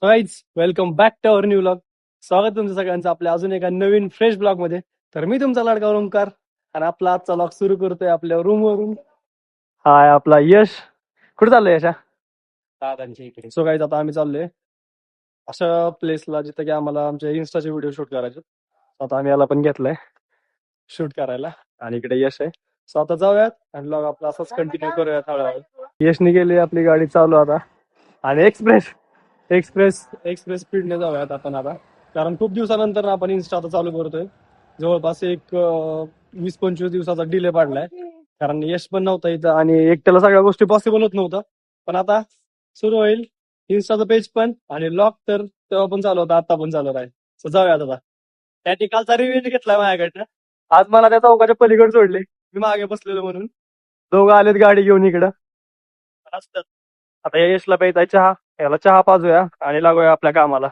Guys welcome back to our new blog. स्वागत तुमचं सगळ्यांचं आपल्या अजून एका नवीन फ्रेश ब्लॉग मध्ये. तर मी तुमचा लाडका ओमकार आणि आपला आजचा ब्लॉग सुरू करतोय आपल्या रूम वरून. हाय आपला यश. कुठे चाललंय यशा? दादांच्या इकडे. सो गाईज आता आम्ही चाललोय अशा प्लेसला जिथे की आम्हाला आमचे इन्स्टाचे व्हिडिओ शूट करायचे. आता आम्ही याला पण घेतलंय शूट करायला आणि इकडे यश आहे. सो आता जाऊयात आणि ब्लॉग आपला असाच कंटिन्यू करूयात हळूहळू. यशने गेली आपली गाडी चालू आता आणि एक्सप्रेस एक्सप्रेस एक्सप्रेस स्पीडने जाऊयात आपण आता, कारण खूप दिवसानंतर आपण इन्स्टा आता चालू करतोय. जवळपास एक 20-25 दिवसाचा डिले पडलाय, कारण यश पण नव्हता इथं आणि एकट्याला सगळ्या गोष्टी पॉसिबल होत नव्हतं. पण आता सुरू होईल इन्स्टाचं पेज पण आणि लॉग तर तेव्हा पण चालू होता, आता पण चालू आहे. So जाऊयात आता. त्या ठिकाणचा रिव्ह्यू घेतलाय माझ्याकडनं. आज मला त्या चौकाच्या पलीकडे सोडले, मी मागे बसलेलो म्हणून. दोघं आलेत गाडी घेऊन इकडं असतात. आता या यशला प्यायचा चहा, याला चहा पाजूया आणि लागूया आपल्या कामाला.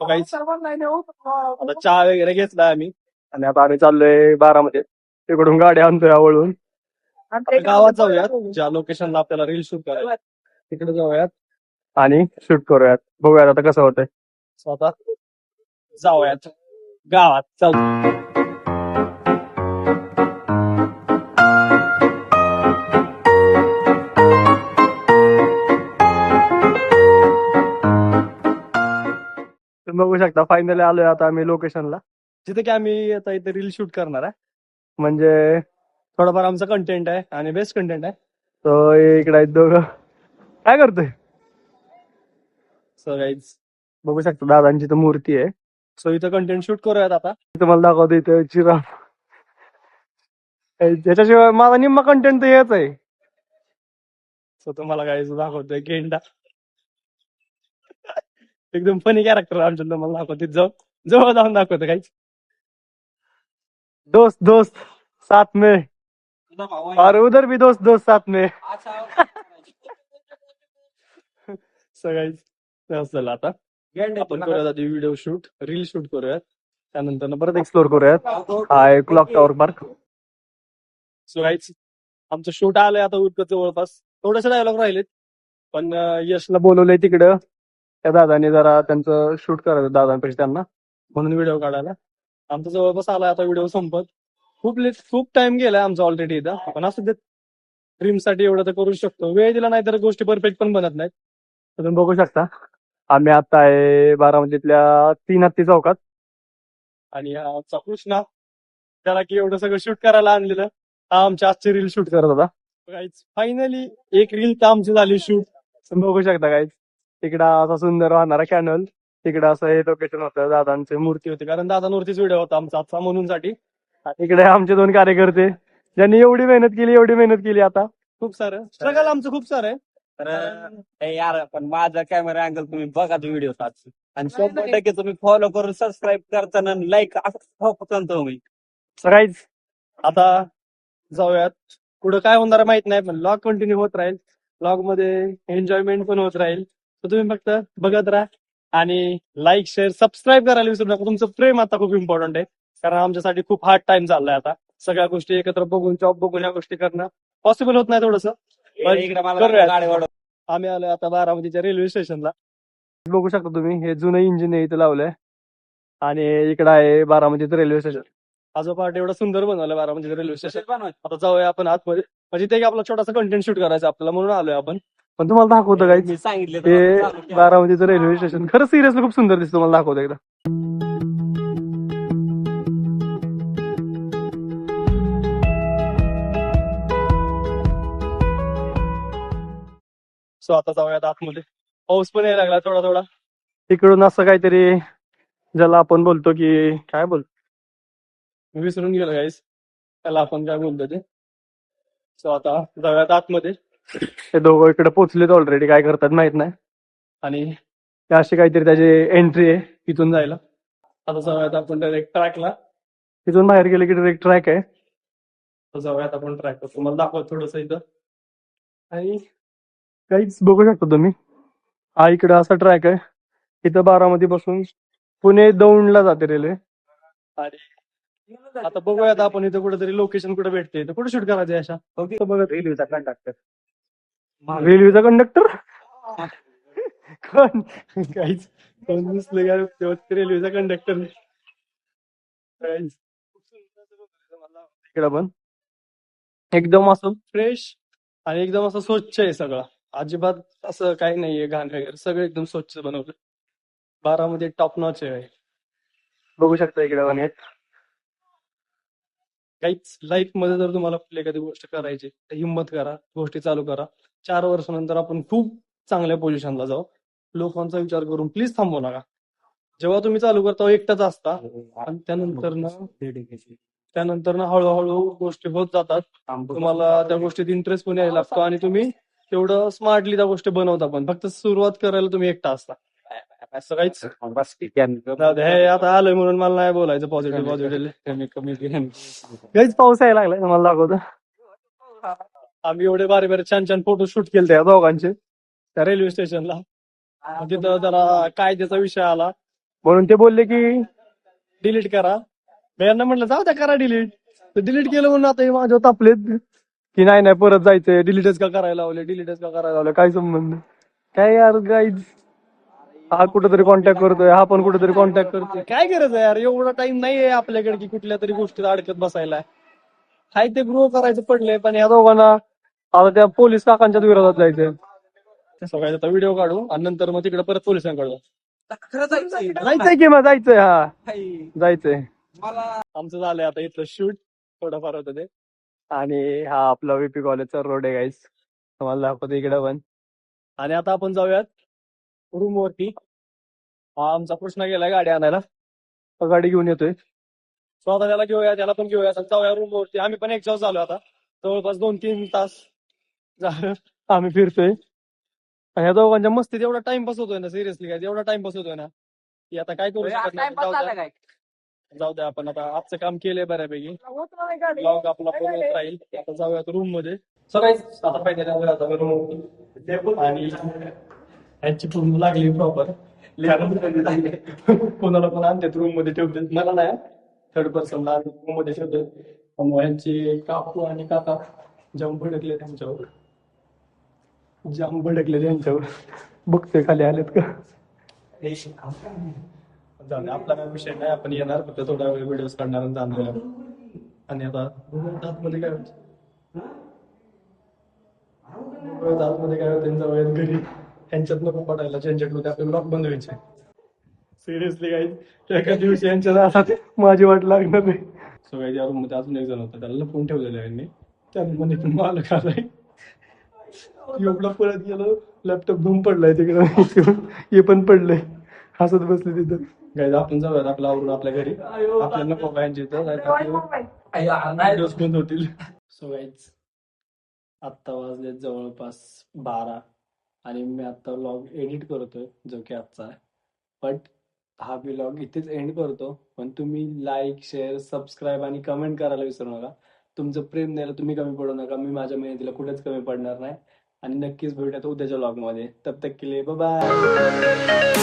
So guys, आता चहा वगैरे घेतला आम्ही आणि आता आम्ही चाललोय बारामध्ये. तिकडून गाडी आणतोय आवळून. आता गावात जाऊयात ज्या लोकेशनला आपल्याला रील शूट करायला, तिकडे जाऊयात आणि शूट करूयात. बघूयात आता कसं होतंय. So आता जाऊयात गावात. चालतो. तुम्ही बघू शकता फायनली आलोय आता आम्ही लोकेशनला, जिथे की आम्ही आता इथे रील शूट करणार आहे. म्हणजे थोडाफार आमचा कंटेंट आहे आणि बेस्ट कंटेंट आहे. तो इकडे आहेत दोघं. काय करतोय? सो गाईज बघू शकता दादांची तर मूर्ती आहे. सो इथं कंटेंट शूट करूयात आता. तुम्हाला दाखवतो इथं जिराफ. त्याच्याशिवाय माझा निम्मा कंटेंट तर हेच आहे. सो तुम्हाला गाईज दाखवतोय गेंडा. एकदम फनी कॅरेक्टर आमच्या तुम्हाला दाखवते. जवळ जाऊन दाखवतो काहीच. दोस्त दोस्त साथ में और उधर भी दोस्त दोस्त साथ में. सगळ्याच झालं आता. आपण करूयात आधी व्हिडिओ शूट, रील शूट करूयात, त्यानंतर परत एक्सप्लोर करूयात हा clock tower park. So guys आमचं शूट आलंय आता उरकत जवळपास. थोडेसे डायलॉग राहिलेत, पण यशला बोलवलंय तिकडं त्या दादाने जरा त्यांचं शूट करायचं दादांपेक्षा त्यांना, म्हणून व्हिडिओ काढायला. आमचं जवळपास आलाय आता व्हिडिओ संपत. खूप टाइम गेलाय आमचा ऑलरेडी इथं. पण असं देत ड्रीम साठी एवढं तर करू शकतो. वेळ दिला नाही तर गोष्टी परफेक्ट पण बनत नाहीत. तुम्ही बघू शकता आम्ही आता आहे बारामतीतल्या 3 हत्ती चौकात आणि आमचा कृष्णा त्याला की एवढं सगळं शूट करायला आणलेलं, हा आमच्या आजची रील शूट करत होता. गाईज फायनली एक रील तर आमची झाली शूट. तुम्ही बघू शकता गाईज तिकडं असा सुंदर वाहणारा कॅनल, तिकडं असं हे लोकेशन होतं, दादांची मूर्ती होती कारण दादांवरतीच व्हिडिओ होता आमचा आजचा म्हणून साठी. इकडे आमचे 2 कार्यकर्ते ज्यांनी एवढी मेहनत केली आता. खूप सारं स्ट्रगल आमचं खूप सारं आहे. तर यार पण माझा कॅमेरा अँगल तुम्ही बघा तो व्हिडिओ आणि 100% तुम्ही फॉलो करून सबस्क्राईब करताना लाईक असं तुम्ही. गाईज आता जाऊयात. पुढे काय होणार माहित नाही, पण ब्लॉग कंटिन्यू होत राहील. ब्लॉग मध्ये एन्जॉयमेंट पण होत राहील. तर तुम्ही फक्त बघत राहा आणि लाईक शेअर सबस्क्राईब करायला विसरू नका. तुमचं प्रेम आता खूप इम्पॉर्टंट आहे, कारण आमच्यासाठी खूप हार्ड टाइम चाललाय आता. सगळ्या गोष्टी एकत्र बघून जॉब बघून या गोष्टी करणं पॉसिबल होत नाही थोडस. आम्ही आलोय आता बारामतीच्या रेल्वे स्टेशनला. बघू शकता तुम्ही हे जुनं इंजिन इथं लावलंय आणि इकडं आहे बारामतीचं रेल्वे स्टेशन. हा जो पार्ट एवढा सुंदर बनवलाय बारामतीचं रेल्वे स्टेशन. आता जाऊया आपण आतमध्ये, म्हणजे ते आपला छोटासा कंटेंट शूट करायचा आपल्याला म्हणून आलोय आपण. पण तुम्हाला दाखवतो काय मी सांगितलं ते बारामतीचं रेल्वे स्टेशन. खरं सिरियसली खूप सुंदर दिसतं. तुम्हाला दाखवतो एकदा. सो आता जाऊयात आतमध्ये. पाऊस पण यायला लागला थोडा थोडा. तिकडून असं काहीतरी ज्याला आपण बोलतो की काय बोलतो विसरून गेलो गाईस, त्याला आपण काय बोलतो ते. सो आता जाऊयात आतमध्ये. ते दोघं इकडे पोहोचलेत ऑलरेडी, काय करतात माहित नाही. आणि ते अशी काहीतरी त्याची एंट्री आहे तिथून जायला. आता जाऊयात आपण डायरेक्ट ट्रॅकला. तिथून बाहेर गेले की डायरेक्ट ट्रॅक आहे. तर जाऊयात आपण ट्रॅक. तुम्हाला दाखवत थोडस इथं. आणि काहीच बघू शकता तुम्ही, हा इकडे असा ट्रॅक आहे. इथं बारामती पासून पुणे दौंडला जाते रेल्वे. आणि आता बघूयात आपण इथं कुठेतरी लोकेशन कुठे भेटते तर कुठे शूट करायचं अशा. बघत रेल्वेचा कंडक्टर कोण काहीच कोण दिसलं काय तेव्हा रेल्वेचा कंडक्टर इकडं पण एकदम असं फ्रेश आणि एकदम असं स्वच्छ आहे सगळं. अजिबात असं काही नाहीये घाण वगैरे, सगळं एकदम स्वच्छ बनवलं. बारामध्ये टॉप नॉच आहे. बघू शकता इकडे पण आहेत. काहीच लाईफ मध्ये जर तुम्हाला कुठली एखादी गोष्ट करायची तर हिंमत करा, गोष्टी चालू करा. 4 वर्षानंतर आपण खूप चांगल्या पोझिशनला जाऊ. लोकांचा विचार करून प्लीज थांबू नका. जेव्हा तुम्ही चालू करता तेव्हा एकटाच असता आणि त्यानंतर ना हळूहळू गोष्टी होत जातात. तुम्हाला त्या गोष्टीत इंटरेस्ट पण यायला लागतो आणि तुम्ही तेवढं स्मार्टली त्या गोष्टी बनवता पण. फक्त सुरुवात करायला तुम्ही एकटा असता. असं काहीच जाऊ दे, हे आता आलोय म्हणून मला नाही बोलायचं पॉझिटिव्ह. काहीच पाऊस यायला लागलाय मला दाखवतो. आम्ही एवढे बारे बारे छान छान फोटो शूट केले त्या दोघांचे त्या रेल्वे स्टेशनला. तिथं जरा कायद्याचा विषय आला म्हणून ते बोलले की डिलीट करा. मी यांना म्हटलं जाऊ द्या करा डिलीट. तर डिलीट केलं म्हणून आता हे माझ्यावर तापलेत की नाही नाही परत जायचंय, डिलीटच का करायला लावले, डिलीटच का करायला लावले, काय संबंध. काय यार गाईज, हा कुठेतरी कॉन्टॅक्ट करतोय, हा पण कुठेतरी कॉन्टॅक्ट करतोय. काय गरज आहे यार, एवढा टाइम नाहीये आपल्याकडे की कुठल्या तरी गोष्टीत अडकत बसायला. हाय ते ग्रो करायचं पडलंय पण या दोघांना आता त्या पोलीस काकांच्या विरोधात जायचंय. सगळ्याचा आता व्हिडिओ काढू आणि नंतर मग तिकडे परत पोलिसांकडे जायचंय की मग जायचंय. हा जायचंय. आमचं झालंय आता इथलं शूट थोडंफार होतं ते. आणि हा आपला VP कॉलेजचा रोड आहे गाईस, तुम्हाला दाखवतो इकडे पण. आणि आता आपण जाऊयात रूम वरती. हा आमचा कृष्णा गेलाय गाडी आणायला, तो गाडी घेऊन येतोय. सो आता त्याला घेऊया, त्याला पण घेऊया, जाऊया रूम वरती. आम्ही पण एक्झॉस्ट झालो आता, जवळपास 2-3 तास झालं आम्ही फिरतोय. ह्या दोघांच्या मस्तीत एवढा टाइमपास होतोय ना, सिरियसली काय एवढा टाइमपास होतोय ना की आता काय करू शकत नाही. जाऊ द्या आपण आता आजचं काम केलंय बऱ्यापैकी. ब्लॉग आपला पूर्ण होत राहील. आता जाऊयात रूम मध्ये. सो गाईस आता पाहिजे रूम आणि यांची पूर्ण लागली प्रॉपर. कोणाला पण आणतात रूम मध्ये ठेवतात, मला नाही थर्ड पर्सनला रूम मध्ये ठेवतात. मग यांची काकू आणि काका जाम भडकले त्यांच्यावर, जाम भडकले त्यांच्यावर. बघतोय खाली आलेत का. जाऊ दे, आपला काय विषय नाही, आपण येणार फक्त थोडा वेळ व्हिडिओ काढणार आणि जाणार. आणि आता आतमध्ये काय होतं, आतमध्ये काय होतं जाऊयात घरी. ह्यांच्यात नको पडायला झंझटमध्ये आपले ब्लॉग बनवायचे. सिरियसली काही एका दिवशी यांच्या हातात माझी वाट लागणार नाही. सगळ्या रूम मध्ये अजून एक जण होता, त्याला लपवून ठेवलेलं आहे यांनी. त्यामध्ये पण मालक आलाय, एवढं पळत गेलो, लॅपटॉप धुवून पडलाय तिकडं. हे पण पडलंय, हसत बसले तिथं. गाईज आपण जाऊयात आपलं आवरून आपल्या घरी. आपल्याला नको बायांची बंद होतील. सो गाईज आत्ता वाजले जवळपास 12 आणि मी आता व्लॉग एडिट करतोय जो की आजचा आहे. बट हा व्लॉग इथेच एंड करतो. पण तुम्ही लाईक, शेअर, सबस्क्राईब आणि कमेंट करायला विसरू नका. तुमचं प्रेम द्यायला तुम्ही कमी पडू नका. मी माझ्या मेहनतीला कुठेच कमी पडणार नाही. आणि नक्कीच भेटूयात उद्याच्या व्लॉगमध्ये. तब तक के लिए बाय बाय.